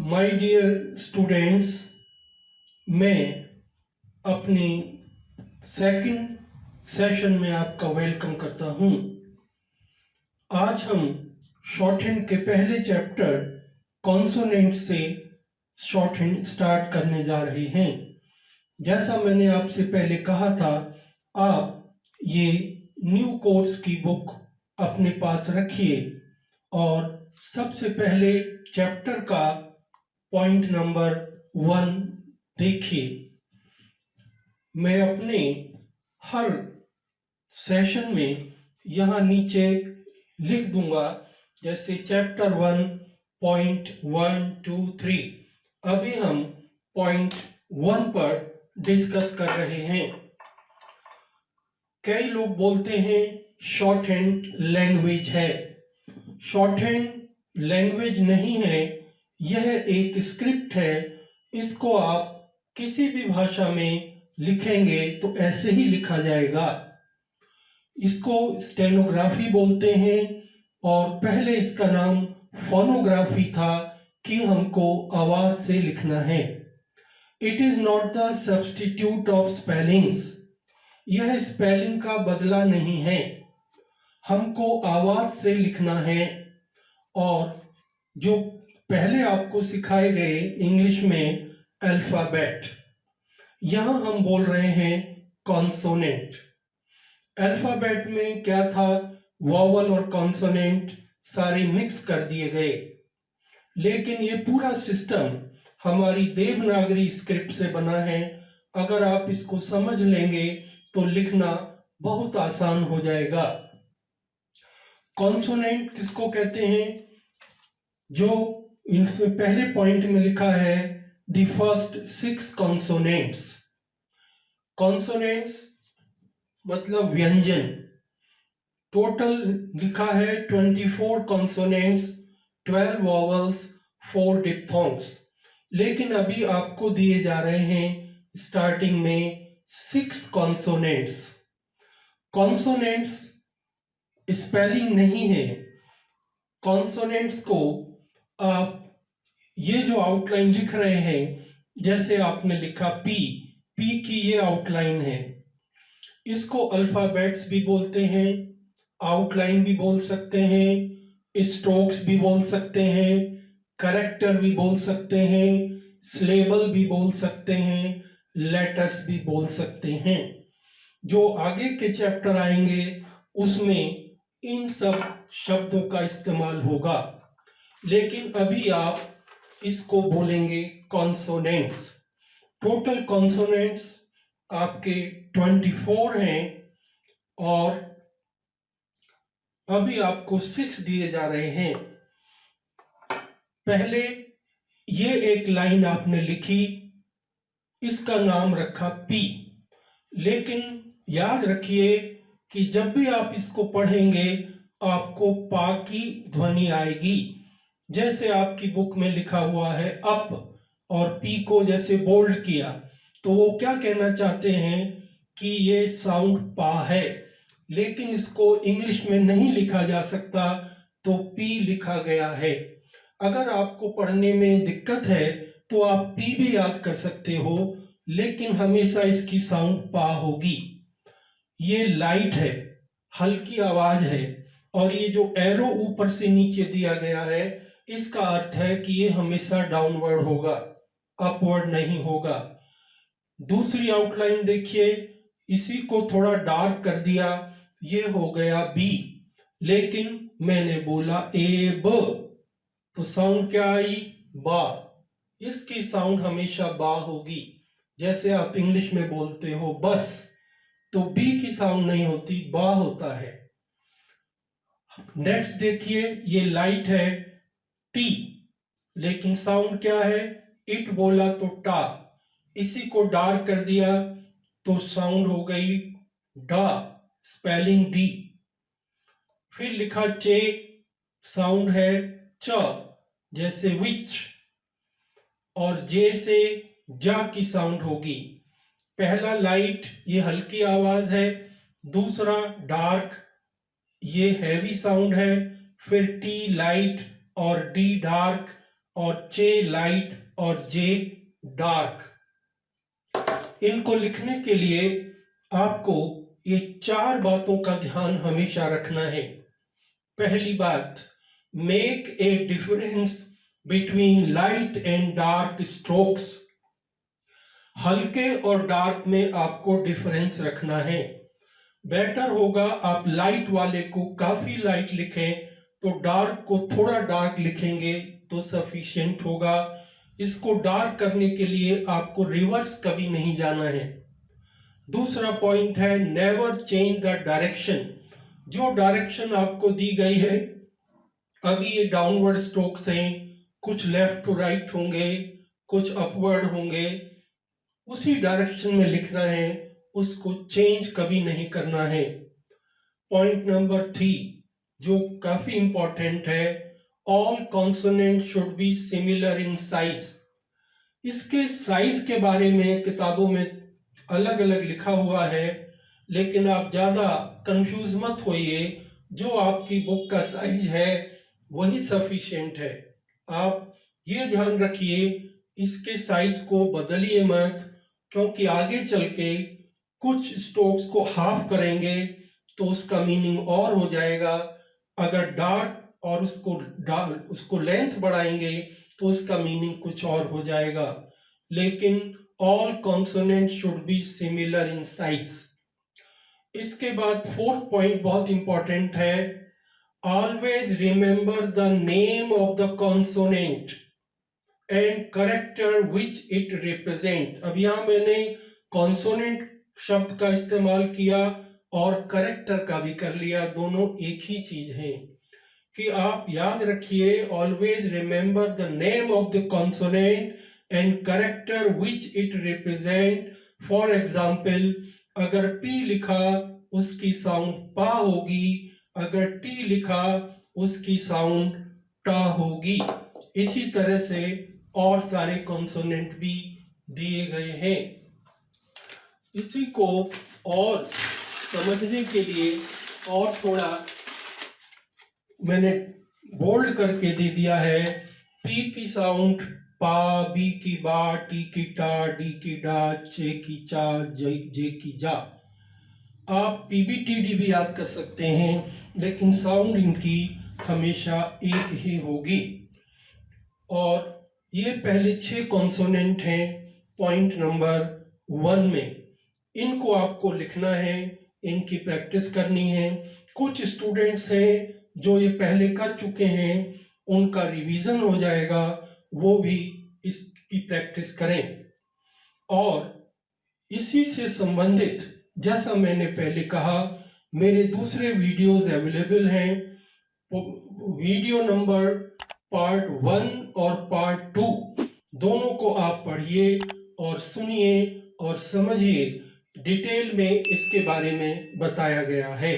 My dear students, मैं अपनी second session में आपका वेलकम करता हूं। आज हम शॉर्टहैंड के पहले चैप्टर कॉन्सोनेंट से शॉर्टहैंड स्टार्ट करने जा रहे हैं। जैसा मैंने आपसे पहले कहा था, आप ये न्यू कोर्स की बुक अपने पास रखिए और सबसे पहले चैप्टर का पॉइंट नंबर 1 देखिए। मैं अपने हर सेशन में यहाँ नीचे लिख दूंगा, जैसे चैप्टर 1 पॉइंट 1 2 3। अभी हम पॉइंट 1 पर डिस्कस कर रहे हैं। कई लोग बोलते हैं शॉर्ट हैंड लैंग्वेज है। शॉर्ट हैंड लैंग्वेज नहीं है, यह एक स्क्रिप्ट है। इसको आप किसी भी भाषा में लिखेंगे तो ऐसे ही लिखा जाएगा। इसको स्टेनोग्राफी बोलते हैं और पहले इसका नाम फोनोग्राफी था कि हमको आवाज से लिखना है। It is not the substitute of spellings. यह स्पेलिंग का बदला नहीं है, हमको आवाज से लिखना है। और जो पहले आपको सिखाए गए इंग्लिश में अल्फाबेट, यहां हम बोल रहे हैं कॉन्सोनेंट। अल्फाबेट में क्या था, वॉवल और कॉन्सोनेंट सारे मिक्स कर दिए गए। लेकिन ये पूरा सिस्टम हमारी देवनागरी स्क्रिप्ट से बना है। अगर आप इसको समझ लेंगे तो लिखना बहुत आसान हो जाएगा। कॉन्सोनेंट किसको कहते हैं? जो इनसे पहले पॉइंट में लिखा है द फर्स्ट 6 कॉन्सोनेंट्स। कॉन्सोनेंट्स मतलब व्यंजन। टोटल लिखा है 24 कॉन्सोनेंट्स, 12 वॉवल्स, 4 डिप्थोंग्स। लेकिन अभी आपको दिए जा रहे हैं स्टार्टिंग में 6 कॉन्सोनेंट्स। कॉन्सोनेंट्स स्पेलिंग नहीं है। कॉन्सोनेंट्स को आप ये जो आउटलाइन लिख रहे हैं, जैसे आपने लिखा पी, पी की ये आउटलाइन है। इसको अल्फाबेट्स भी बोलते हैं, आउटलाइन भी बोल सकते हैं, स्ट्रोक्स भी बोल सकते हैं, करेक्टर भी बोल सकते हैं, सिलेबल भी बोल सकते हैं, लेटर्स भी बोल सकते हैं। जो आगे के चैप्टर आएंगे उसमें इन सब शब्दों का इस्तेमाल होगा। लेकिन अभी आप इसको बोलेंगे कॉन्सोनेंट्स। टोटल कॉन्सोनेंट्स आपके 24 हैं और अभी आपको 6 दिए जा रहे हैं। पहले ये एक लाइन आपने लिखी, इसका नाम रखा पी। लेकिन याद रखिए कि जब भी आप इसको पढ़ेंगे आपको पा की ध्वनि आएगी। जैसे आपकी बुक में लिखा हुआ है अप, और पी को जैसे बोल्ड किया तो वो क्या कहना चाहते हैं कि ये साउंड पा है। लेकिन इसको इंग्लिश में नहीं लिखा जा सकता, तो पी लिखा गया है। अगर आपको पढ़ने में दिक्कत है तो आप पी भी याद कर सकते हो, लेकिन हमेशा इसकी साउंड पा होगी। ये लाइट है, हल्की आवाज है, और ये जो एरो ऊपर से नीचे दिया गया है इसका अर्थ है कि ये हमेशा डाउनवर्ड होगा, अपवर्ड नहीं होगा। दूसरी आउटलाइन देखिए, इसी को थोड़ा डार्क कर दिया, ये हो गया बी। लेकिन मैंने बोला ए ब, तो साउंड क्या आई? बा। इसकी साउंड हमेशा बा होगी। जैसे आप इंग्लिश में बोलते हो बस, तो बी की साउंड नहीं होती, बा होता है। नेक्स्ट देखिए, ये लाइट है टी, लेकिन साउंड क्या है? इट बोला तो टा, इसी को डार्क कर दिया तो साउंड हो गई डा, स्पेलिंग डी। फिर लिखा चे, साउंड है च, जैसे विच, और जे से जा की साउंड होगी। पहला लाइट, ये हल्की आवाज है। दूसरा डार्क, ये हैवी साउंड है। फिर टी लाइट और डी डार्क, और चे लाइट और जे डार्क। इनको लिखने के लिए आपको ये 4 बातों का ध्यान हमेशा रखना है। पहली बात, make a difference between light and dark strokes. हल्के और डार्क में आपको डिफरेंस रखना है। बेटर होगा आप लाइट वाले को काफी लाइट लिखें, तो डार्क को थोड़ा डार्क लिखेंगे तो सफिशिएंट होगा। इसको डार्क करने के लिए आपको रिवर्स कभी नहीं जाना है। दूसरा पॉइंट है, नेवर चेंज द डायरेक्शन। जो डायरेक्शन आपको दी गई है, अभी ये डाउनवर्ड स्ट्रोक्स हैं, कुछ लेफ्ट टू राइट होंगे, कुछ अपवर्ड होंगे, उसी डायरेक्शन में लिखना है, उसको चेंज कभी नहीं करना है। पॉइंट नंबर 3 जो काफी इंपॉर्टेंट है, all consonant should be similar in size. इसके साइज के बारे में किताबों में अलग अलग लिखा हुआ है, लेकिन आप ज्यादा कंफ्यूज मत होइए। जो आपकी बुक का साइज है वही सफिशिएंट है। आप ये ध्यान रखिए, इसके साइज को बदलिए मत, क्योंकि आगे चल के कुछ स्ट्रोक्स को हाफ करेंगे तो उसका मीनिंग और हो जाएगा। अगर डार्क और उसको लेंथ बढ़ाएंगे तो उसका मीनिंग कुछ और हो जाएगा। लेकिन all consonant should be similar in size. इसके बाद 4th पॉइंट बहुत इंपॉर्टेंट है, always remember the name of the consonant and character which it represent. अब यहाँ मैंने कॉन्सोनेंट शब्द का इस्तेमाल किया और करेक्टर का भी कर लिया, दोनों एक ही चीज है। कि आप याद रखिए, always remember the name of the consonant and character which it represent. For example, अगर P लिखा उसकी साउंड पा होगी, अगर T लिखा उसकी साउंड टा होगी। इसी तरह से और सारे कॉन्सोनेंट भी दिए गए हैं। इसी को और समझने के लिए और थोड़ा मैंने बोल्ड करके दे दिया है। P की साउंड पा, B की बा, T की टा, D की डा, चे की चा, जे की जा। आप PBTD भी याद कर सकते हैं, लेकिन साउंड इनकी हमेशा एक ही होगी। और ये पहले 6 कॉन्सोनेंट हैं पॉइंट नंबर 1 में। इनको आपको लिखना है, इनकी प्रैक्टिस करनी है। कुछ स्टूडेंट्स हैं जो ये पहले कर चुके हैं, उनका रिवीजन हो जाएगा, वो भी इसकी प्रैक्टिस करें। और इसी से संबंधित, जैसा मैंने पहले कहा, मेरे दूसरे वीडियोस अवेलेबल हैं। वीडियो नंबर पार्ट 1 और पार्ट 2 दोनों को आप पढ़िए और सुनिए और समझिए। डिटेल में इसके बारे में बताया गया है।